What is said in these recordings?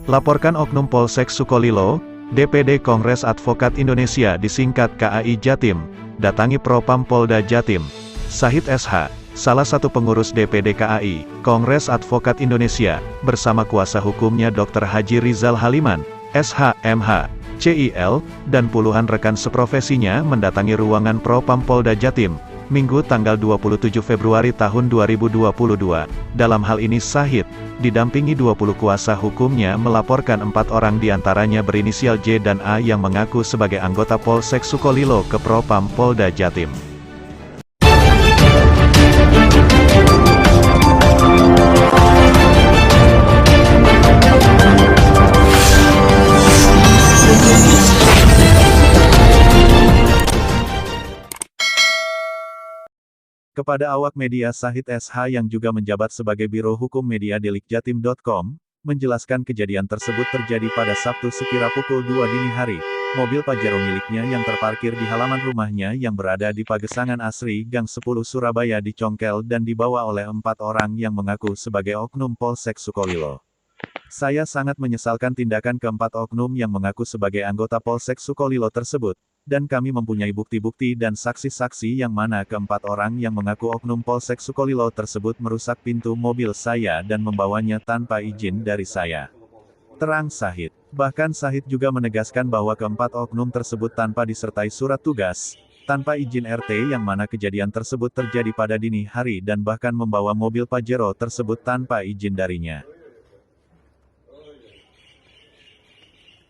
Laporkan Oknum Polsek Sukolilo, DPD Kongres Advokat Indonesia disingkat KAI Jatim, datangi Propam Polda Jatim. Sahid SH, salah satu pengurus DPD KAI, Kongres Advokat Indonesia, bersama kuasa hukumnya Dr. Haji Rizal Haliman, SH, MH, CIL, dan puluhan rekan seprofesinya mendatangi ruangan Propam Polda Jatim, Minggu tanggal 27 Februari tahun 2022. Dalam hal ini Sahid, didampingi 20 kuasa hukumnya melaporkan 4 orang diantaranya berinisial J dan A yang mengaku sebagai anggota Polsek Sukolilo ke Propam Polda Jatim. Kepada awak media Sahid SH yang juga menjabat sebagai Biro Hukum Media Delik Jatim.com, menjelaskan kejadian tersebut terjadi pada Sabtu sekira pukul 2 dini hari. Mobil Pajero miliknya yang terparkir di halaman rumahnya yang berada di Pagesangan Asri, Gang 10 Surabaya dicongkel dan dibawa oleh 4 orang yang mengaku sebagai oknum Polsek Sukolilo. Saya sangat menyesalkan tindakan keempat oknum yang mengaku sebagai anggota Polsek Sukolilo tersebut, dan kami mempunyai bukti-bukti dan saksi-saksi yang mana keempat orang yang mengaku oknum Polsek Sukolilo tersebut merusak pintu mobil saya dan membawanya tanpa izin dari saya. Terang Sahid. Bahkan Sahid juga menegaskan bahwa keempat oknum tersebut tanpa disertai surat tugas, tanpa izin RT yang mana kejadian tersebut terjadi pada dini hari dan bahkan membawa mobil Pajero tersebut tanpa izin darinya.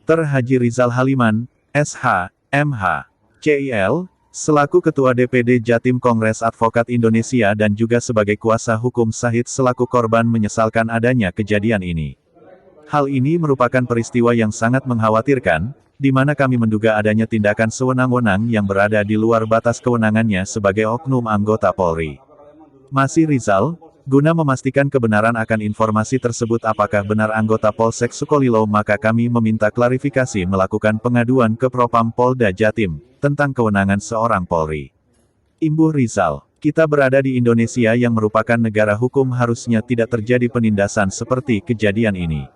Dr. Haji Rizal Haliman, SH, MH, CIL, selaku Ketua DPD Jatim Kongres Advokat Indonesia dan juga sebagai kuasa hukum Sahid selaku korban menyesalkan adanya kejadian ini. Hal ini merupakan peristiwa yang sangat mengkhawatirkan, di mana kami menduga adanya tindakan sewenang-wenang yang berada di luar batas kewenangannya sebagai oknum anggota Polri. Masih Rizal, guna memastikan kebenaran akan informasi tersebut apakah benar anggota Polsek Sukolilo maka kami meminta klarifikasi melakukan pengaduan ke Propam Polda Jatim, tentang kewenangan seorang Polri. Imbuh Rizal, kita berada di Indonesia yang merupakan negara hukum harusnya tidak terjadi penindasan seperti kejadian ini.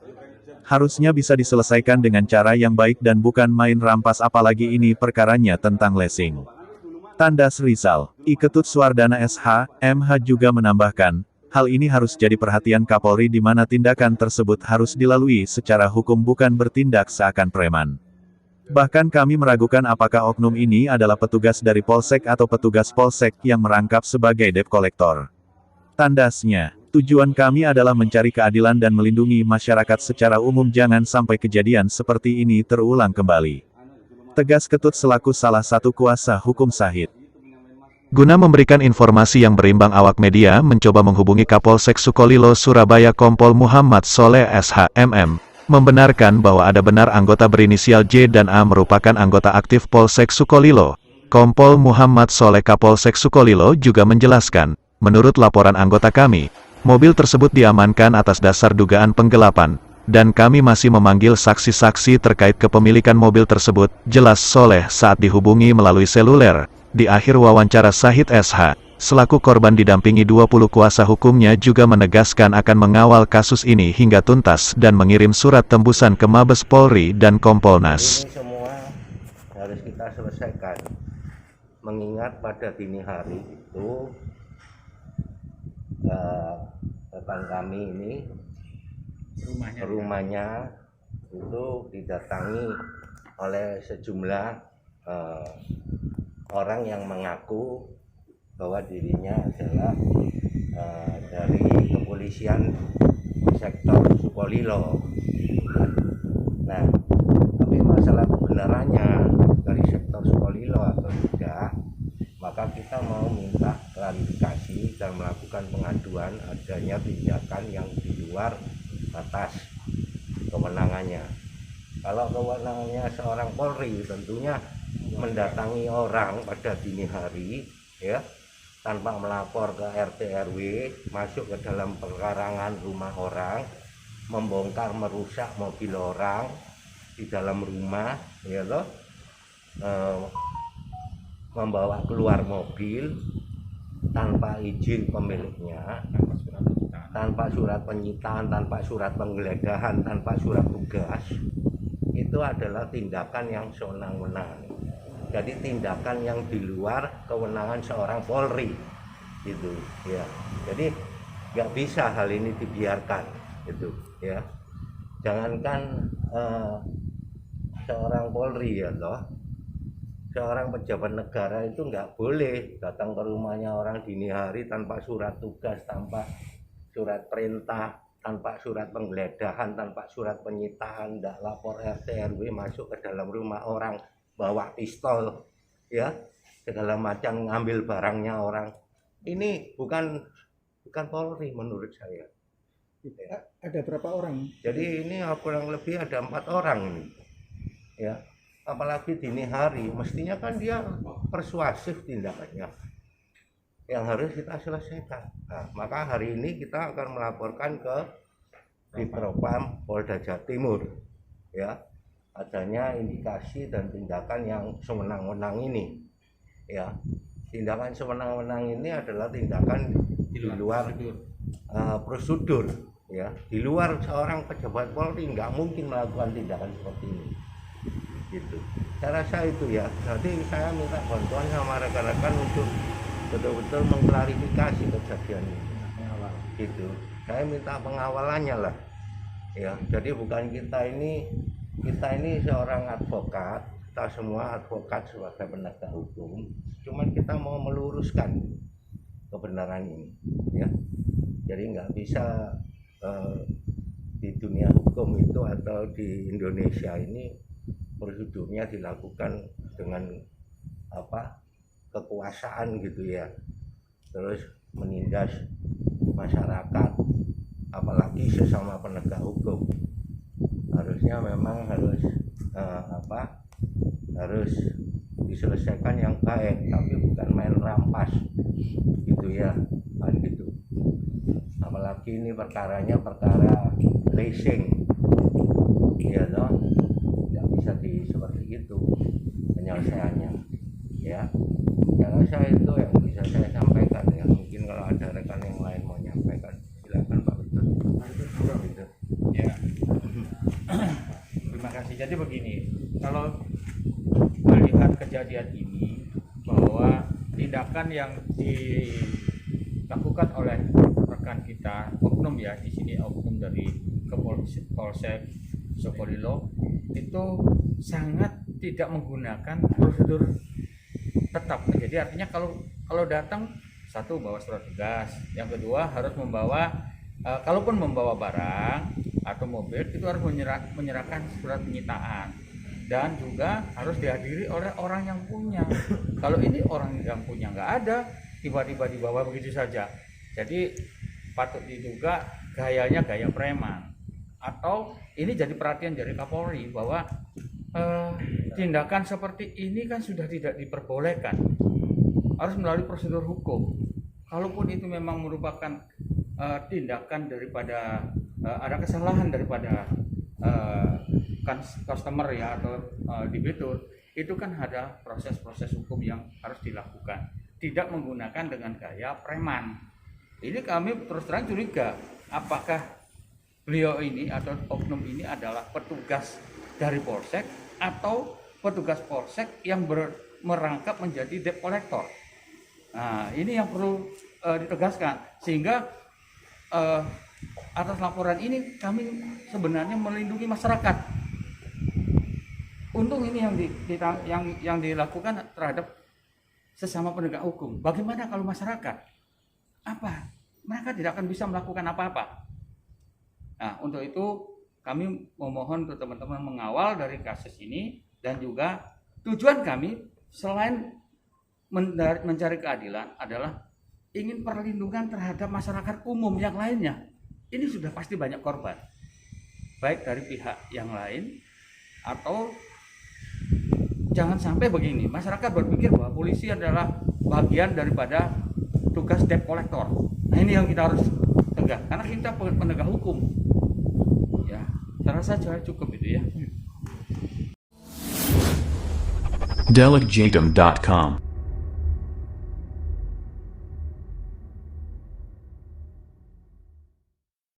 Harusnya bisa diselesaikan dengan cara yang baik dan bukan main rampas apalagi ini perkaranya tentang lesing. Tandas Rizal, I Ketut Suwardana SH, MH juga menambahkan, hal ini harus jadi perhatian Kapolri di mana tindakan tersebut harus dilalui secara hukum bukan bertindak seakan preman. Bahkan kami meragukan apakah oknum ini adalah petugas dari Polsek atau petugas Polsek yang merangkap sebagai debt collector. Tandasnya, tujuan kami adalah mencari keadilan dan melindungi masyarakat secara umum jangan sampai kejadian seperti ini terulang kembali. Tegas Ketut selaku salah satu kuasa hukum Sahid. Guna memberikan informasi yang berimbang awak media mencoba menghubungi Kapolsek Sukolilo Surabaya Kompol Muhammad Soleh SH.MM, membenarkan bahwa ada benar anggota berinisial J dan A merupakan anggota aktif Polsek Sukolilo. Kompol Muhammad Soleh Kapolsek Sukolilo juga menjelaskan, menurut laporan anggota kami, mobil tersebut diamankan atas dasar dugaan penggelapan, dan kami masih memanggil saksi-saksi terkait kepemilikan mobil tersebut, jelas Soleh saat dihubungi melalui seluler. Di akhir wawancara Sahid SH, selaku korban didampingi 20 kuasa hukumnya juga menegaskan akan mengawal kasus ini hingga tuntas dan mengirim surat tembusan ke Mabes Polri dan Kompolnas. Ini semua harus kita selesaikan, mengingat pada dini hari itu rekan kami ini rumahnya itu didatangi oleh sejumlah orang yang mengaku bahwa dirinya adalah dari kepolisian sektor Sukolilo. Nah, tapi masalah kebenarannya dari sektor Sukolilo atau tidak, maka kita mau minta klarifikasi dan melakukan pengaduan adanya tindakan yang di luar batas kewenangannya. Kalau kewenangannya seorang Polri tentunya mendatangi orang pada dini hari ya tanpa melapor ke RT RW, masuk ke dalam perkarangan rumah orang, membongkar merusak mobil orang di dalam rumah ya loh, membawa keluar mobil tanpa izin pemiliknya, tanpa surat penyitaan, tanpa surat penggeledahan, tanpa surat tugas, itu adalah tindakan yang sewenang-wenang. Jadi tindakan yang di luar kewenangan seorang Polri, gitu ya. Jadi nggak bisa hal ini dibiarkan, gitu ya. Jangankan seorang Polri ya loh, seorang pejabat negara itu nggak boleh datang ke rumahnya orang dini hari tanpa surat tugas, tanpa surat perintah, tanpa surat penggeledahan, tanpa surat penyitaan, nggak lapor RT RW masuk ke dalam rumah orang, bawa pistol, ya segala macam, ngambil barangnya orang. Ini bukan Polri menurut saya. Ada berapa orang? Jadi ini kurang lebih ada 4 orang ini, ya. Apalagi dini hari, mestinya kan dia persuasif tindakannya yang harus kita selesaikan. Nah, maka hari ini kita akan melaporkan ke Divpropam Polda Jawa Timur, ya, adanya indikasi dan tindakan yang sewenang-wenang ini, ya. Tindakan sewenang-wenang ini adalah tindakan di luar prosedur, ya. Di luar seorang pejabat Polri nggak mungkin melakukan tindakan seperti ini, gitu. Saya rasa itu ya. Nanti saya minta bantuan sama rekan-rekan untuk betul-betul mengklarifikasi kejadian ini, gitu. Saya minta pengawalannya lah, ya. Jadi bukan kita ini seorang advokat, kita semua advokat sebagai penegak hukum, cuman kita mau meluruskan kebenaran ini, ya. Jadi nggak bisa di dunia hukum itu atau di Indonesia ini prosedurnya dilakukan dengan kekuasaan gitu ya, terus menindas masyarakat, apalagi sesama penegak hukum. Harusnya memang harus harus diselesaikan yang baik, tapi bukan main rampas gitu ya, kan gitu. Apalagi ini perkaranya perkara racing, ya toh, nggak bisa seperti itu penyelesaiannya, ya. Jangan saya itu yang bisa saya sampaikan ya. Mungkin kalau ada rekan yang lain mau nyampaikan, silakan Pak Betul. Gitu. Ya. Terima kasih. Jadi begini, kalau melihat kejadian ini bahwa tindakan yang dilakukan oleh rekan kita, oknum ya, di sini oknum dari Polsek Sukolilo, itu sangat tidak menggunakan prosedur tetap. Jadi artinya kalau datang, satu bawa surat tugas, yang kedua harus membawa kalaupun membawa barang atau mobil itu harus menyerahkan surat penyitaan, dan juga harus dihadiri oleh orang yang punya. Kalau ini orang yang punya nggak ada, tiba-tiba dibawa begitu saja. Jadi patut diduga gayanya gaya preman, atau ini jadi perhatian dari Kapolri bahwa tindakan seperti ini kan sudah tidak diperbolehkan, harus melalui prosedur hukum. Kalaupun itu memang merupakan tindakan daripada ada kesalahan daripada customer ya, atau debitur, itu kan ada proses-proses hukum yang harus dilakukan, tidak menggunakan dengan gaya preman. Ini kami terus terang curiga, apakah beliau ini atau oknum ini adalah petugas dari polsek atau petugas polsek yang merangkap menjadi debt collector. Nah, ini yang perlu ditegaskan, sehingga atas laporan ini kami sebenarnya melindungi masyarakat. Untung ini yang dilakukan terhadap sesama penegak hukum. Bagaimana kalau masyarakat? Mereka tidak akan bisa melakukan apa-apa. Nah, untuk itu kami memohon untuk teman-teman mengawal dari kasus ini, dan juga tujuan kami selain mencari keadilan adalah ingin perlindungan terhadap masyarakat umum yang lainnya. Ini sudah pasti banyak korban, baik dari pihak yang lain, atau jangan sampai begini, masyarakat berpikir bahwa polisi adalah bagian daripada tugas debt collector. Nah, ini yang kita harus tegak, karena kita penegak hukum. Ya, saya rasa cukup itu ya. Delicjatum.com